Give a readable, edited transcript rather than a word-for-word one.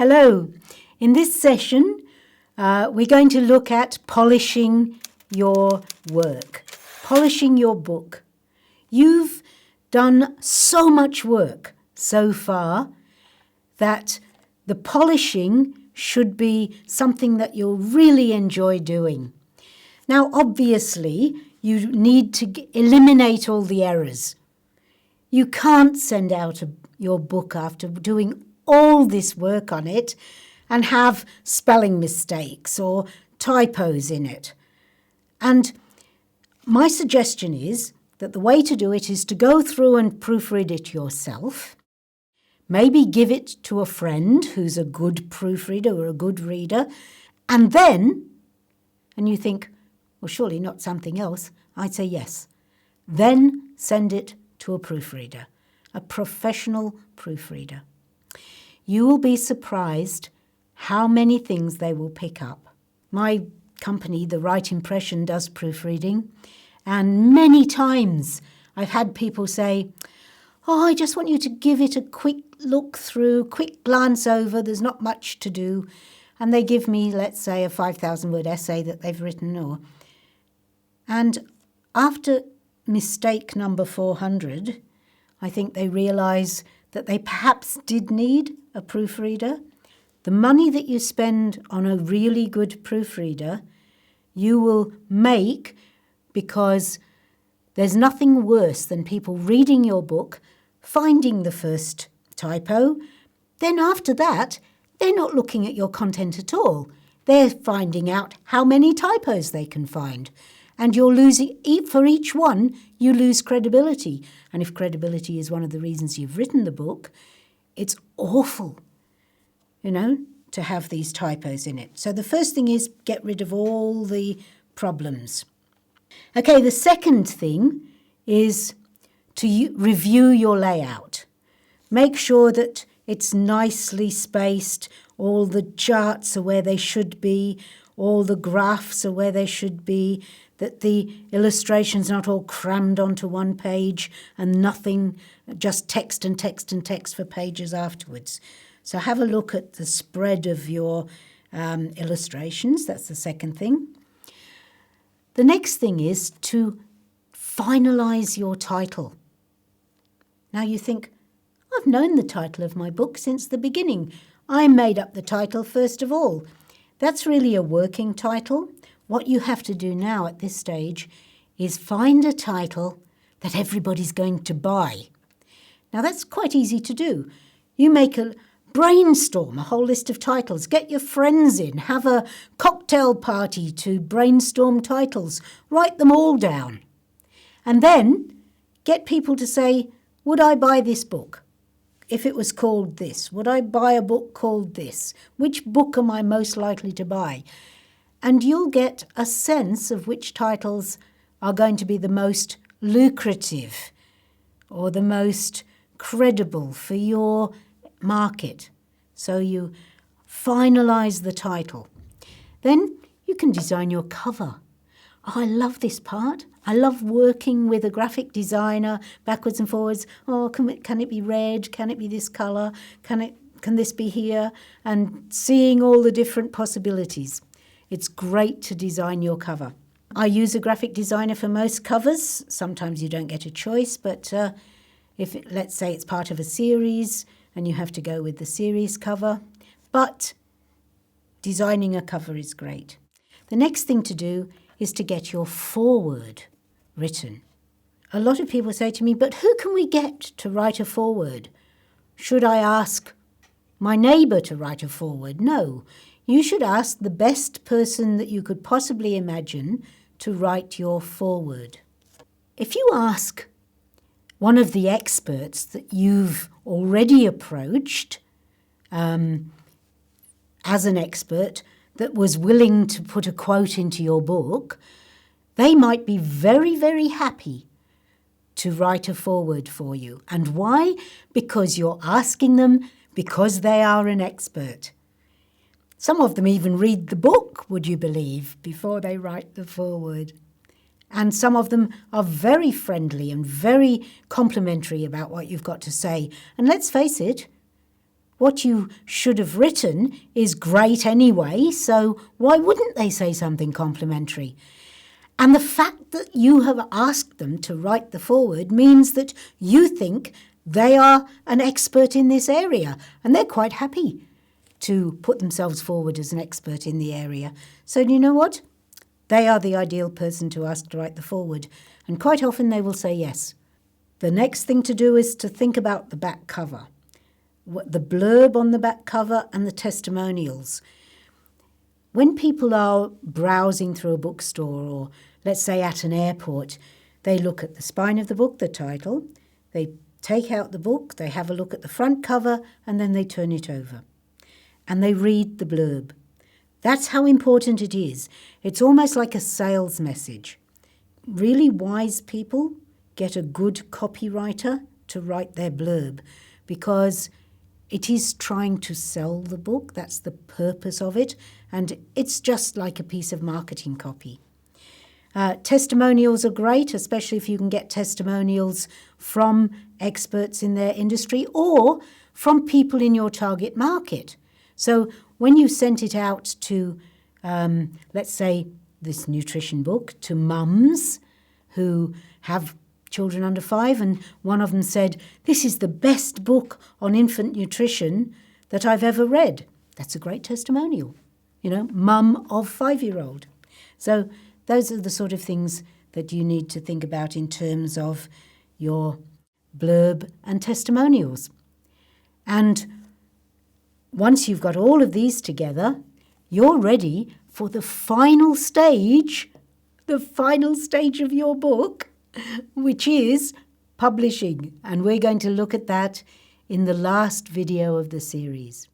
Hello. In this session, we're going to look at polishing your work, polishing your book. You've done so much work so far that the polishing should be something that you'll really enjoy doing. Now, obviously, you need to eliminate all the errors. You can't send out your book after doing all this work on it and have spelling mistakes or typos in it. And my suggestion is that the way to do it is to go through and proofread it yourself. Maybe give it to a friend who's a good proofreader or a good reader. And then, and you think, well, surely not something else. I'd say yes. Then send it to a proofreader, a professional proofreader. You will be surprised how many things they will pick up. My company, The Right Impression, does proofreading, and many times I've had people say, oh, I just want you to give it a quick look through, quick glance over, there's not much to do. And they give me, let's say, a 5,000-word essay that they've written. And after mistake number 400, I think they realise that they perhaps did need a proofreader. The money that you spend on a really good proofreader, you will make, because there's nothing worse than people reading your book, finding the first typo. Then after that, they're not looking at your content at all. They're finding out how many typos they can find. And you're losing, for each one, you lose credibility. And if credibility is one of the reasons you've written the book, it's awful, to have these typos in it. So the first thing is get rid of all the problems. Okay, the second thing is to review your layout. Make sure that it's nicely spaced, all the charts are where they should be, all the graphs are where they should be, that the illustration's not all crammed onto one page and nothing, just text and text and text for pages afterwards. So have a look at the spread of your illustrations. That's the second thing. The next thing is to finalise your title. Now you think, I've known the title of my book since the beginning. I made up the title first of all. That's really a working title. What you have to do now at this stage is find a title that everybody's going to buy. Now that's quite easy to do. You make a brainstorm, a whole list of titles. Get your friends in, have a cocktail party to brainstorm titles. Write them all down. And then get people to say, would I buy this book? If it was called this, would I buy a book called this? Which book am I most likely to buy? And you'll get a sense of which titles are going to be the most lucrative or the most credible for your market. So you finalise the title. Then you can design your cover. Oh, I love this part. I love working with a graphic designer backwards and forwards. Oh, can it be red? Can it be this colour? Can this be here? And seeing all the different possibilities. It's great to design your cover. I use a graphic designer for most covers. Sometimes you don't get a choice, but let's say it's part of a series and you have to go with the series cover. But designing a cover is great. The next thing to do is to get your foreword written. A lot of people say to me, but who can we get to write a foreword? Should I ask my neighbour to write a foreword? No. You should ask the best person that you could possibly imagine to write your foreword. If you ask one of the experts that you've already approached as an expert that was willing to put a quote into your book, they might be very, very happy to write a foreword for you. And why? Because you're asking them because they are an expert. Some of them even read the book, would you believe, before they write the foreword. And some of them are very friendly and very complimentary about what you've got to say. And let's face it, what you should have written is great anyway, so why wouldn't they say something complimentary? And the fact that you have asked them to write the foreword means that you think they are an expert in this area, and they're quite happy to put themselves forward as an expert in the area. So do you know what? They are the ideal person to ask to write the foreword, and quite often they will say yes. The next thing to do is to think about the back cover, the blurb on the back cover and the testimonials. When people are browsing through a bookstore or, let's say, at an airport, they look at the spine of the book, the title, they take out the book, they have a look at the front cover, and then they turn it over. And they read the blurb. That's how important it is. It's almost like a sales message. Really wise people get a good copywriter to write their blurb because it is trying to sell the book. That's the purpose of it. And it's just like a piece of marketing copy. Testimonials are great, especially if you can get testimonials from experts in their industry or from people in your target market. So when you sent it out to, let's say, this nutrition book, to mums who have children under 5, and one of them said, "This is the best book on infant nutrition that I've ever read." That's a great testimonial, mum of 5-year-old. So those are the sort of things that you need to think about in terms of your blurb and testimonials. And once you've got all of these together, you're ready for the final stage of your book, which is publishing. And we're going to look at that in the last video of the series.